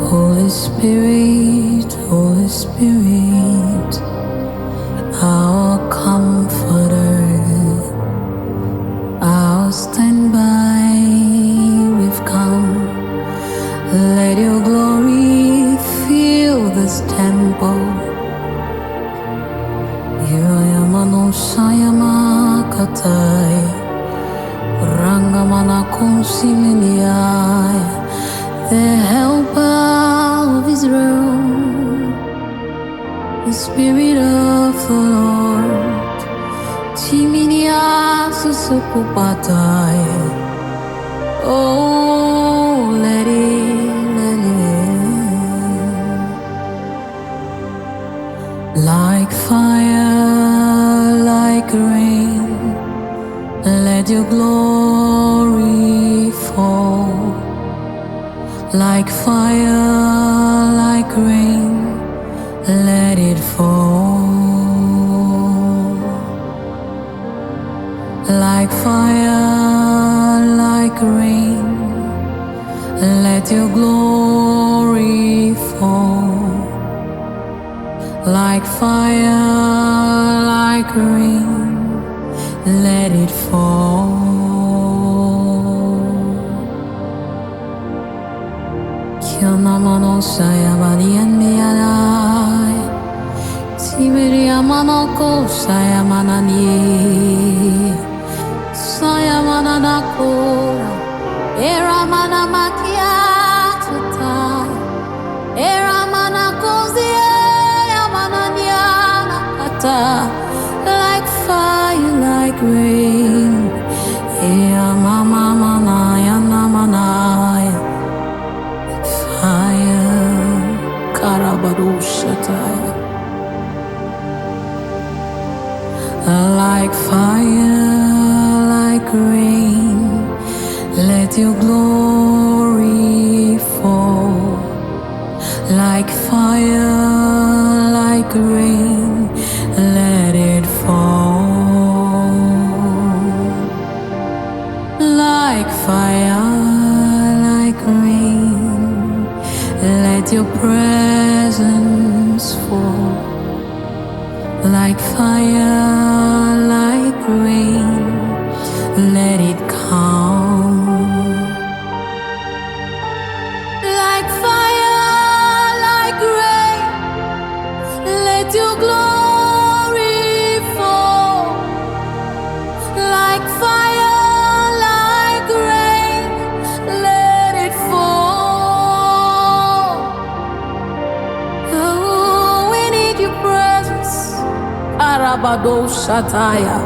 Holy Spirit, Holy Spirit, our comforter, our standby, we've come. Let your glory fill this temple. Yamano Sayama Katai, Rangamana Konsiminiai, the helper of Israel, the Spirit of the Lord, Timinia Susukupatai. Oh, let it, like fire, like rain, let your glory fall. Like fire, like rain, let it fall. Like fire, like rain, let your glory fall. Like fire, like rain, let it fall. Kianamano sayabarianiarai, Tiberiamanoko sayamanani, sayamananakora, Eramanamakiyatutai, Eramanakozie, Yamananianakata, like fire, like rain, Eamamamanayanamanaia. Fire, Karabadoshataya, like fire, like rain, let your glory fall. Like fire, like rain, let it fall. Like fire, like rain, let your presence fall. Like fire, like rain, let it come. Like fire, like rain, let your glory fall. Like fire, like rain, let it fall. Oh, we need your presence. Arabado Shataya,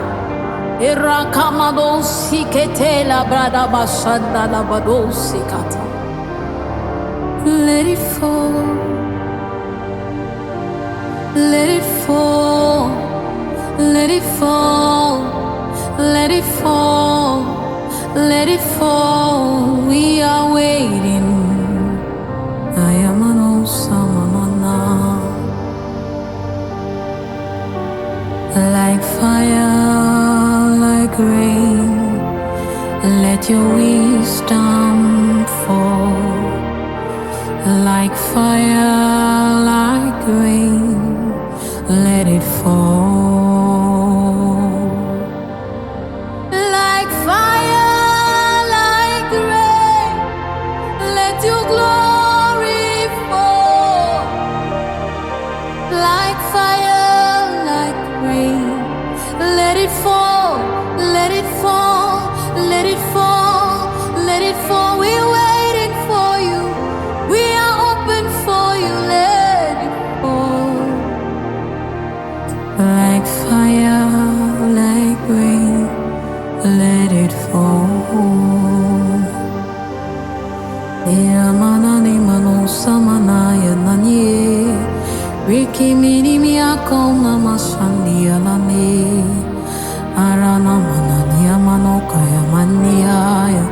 Irakamado Siketela Brada Bashanda Labado Sikata. Let it fall, let it fall, let it fall, let it fall, let it fall. We are waiting. I am an Osamana. Like fire, like rain, let your wisdom fall. Like fire, like rain, let it fall. Like fire, like rain, let your glory fall. Like fire, like rain, let it fall, let it fall, let it fall, let it fall. We're waiting for you. We are open for you. Let it fall. Like fire, like rain, let it fall. Yamanani mano samanaya nani, Riki mini miyako namashandi alani. Arana manani amano kaya maniaya,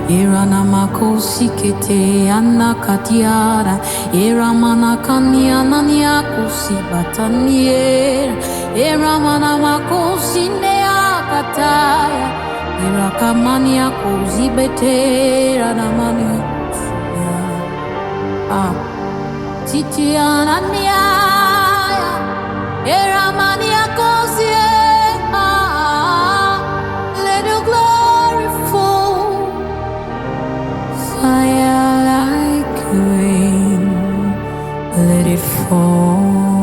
Irana mako sikete anakatiara, Iramana kanya nania kusi bataniera, Iramana mako sinea kataya, Irakamania kuzibetera na mania kusuya. Titiana niaya. Eramania kozie. Let your glory fall. Fire like rain. Let it fall.